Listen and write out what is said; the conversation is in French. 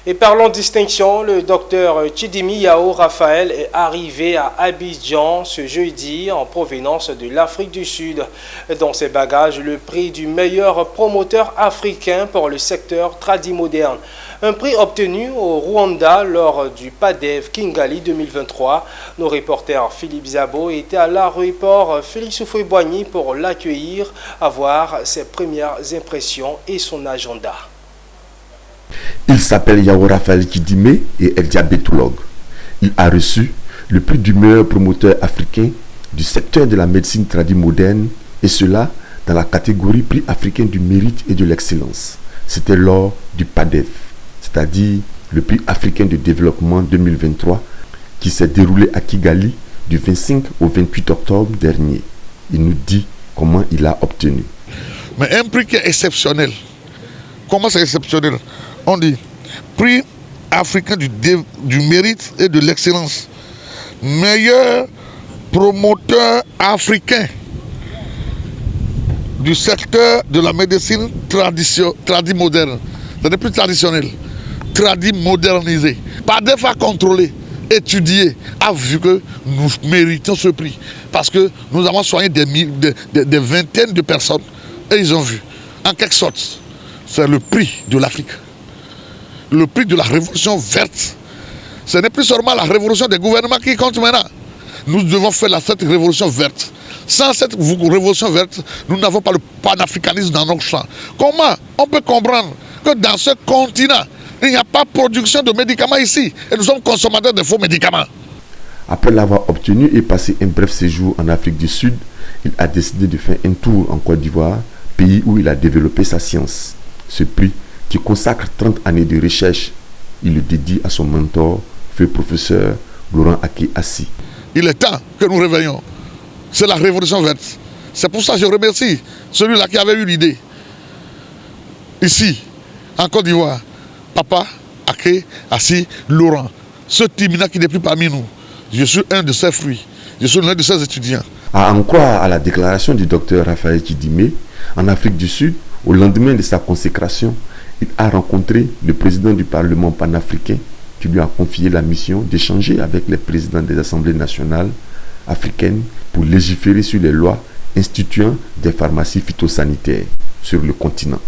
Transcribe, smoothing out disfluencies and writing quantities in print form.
Et parlons distinction, le docteur Chidimi Yao Raphaël est arrivé à Abidjan ce jeudi en provenance de l'Afrique du Sud. Dans ses bagages, le prix du meilleur promoteur africain pour le secteur tradimoderne. Un prix obtenu au Rwanda lors du PADEV Kigali 2023. Nos reporters Philippe Zabo étaient à l'aéroport Félix Houphouët-Boigny pour l'accueillir, à voir ses premières impressions et son agenda. Il s'appelle Yao Raphaël Chidimi et est diabétologue. Il a reçu le prix du meilleur promoteur africain du secteur de la médecine tradimoderne, et cela dans la catégorie prix africain du mérite et de l'excellence. C'était lors du PADEV, c'est-à-dire le prix africain de développement 2023 qui s'est déroulé à Kigali du 25 au 28 octobre dernier. Il nous dit comment il a obtenu. Mais un prix qui est exceptionnel. Comment c'est exceptionnel? On dit prix africain du mérite et de l'excellence. Meilleur promoteur africain du secteur de la médecine tradimoderne. Ce n'est plus traditionnel, tradimodernisé. PADEV a contrôlé, étudié, a vu que nous méritons ce prix. Parce que nous avons soigné des vingtaines de personnes et ils ont vu. En quelque sorte, c'est le prix de l'Afrique. Le prix de la révolution verte. Ce n'est plus seulement la révolution des gouvernements qui compte maintenant. Nous devons faire cette révolution verte. Sans cette révolution verte, nous n'avons pas le panafricanisme dans nos champs. Comment on peut comprendre que dans ce continent, il n'y a pas de production de médicaments ici et nous sommes consommateurs de faux médicaments? Après l'avoir obtenu et passé un bref séjour en Afrique du Sud, il a décidé de faire un tour en Côte d'Ivoire, pays où il a développé sa science. Ce prix, qui consacre 30 années de recherche, il le dédie à son mentor, feu professeur Laurent Aké Assi. Il est temps que nous réveillons. C'est la révolution verte. C'est pour ça que je remercie celui-là qui avait eu l'idée. Ici, en Côte d'Ivoire, Papa Aké Assi Laurent, ce timina qui n'est plus parmi nous. Je suis un de ses fruits. Je suis l'un de ses étudiants. À en croire à la déclaration du docteur Raphaël Chidimi, en Afrique du Sud, au lendemain de sa consécration, il a rencontré le président du Parlement panafricain qui lui a confié la mission d'échanger avec les présidents des assemblées nationales africaines pour légiférer sur les lois instituant des pharmacies phytosanitaires sur le continent.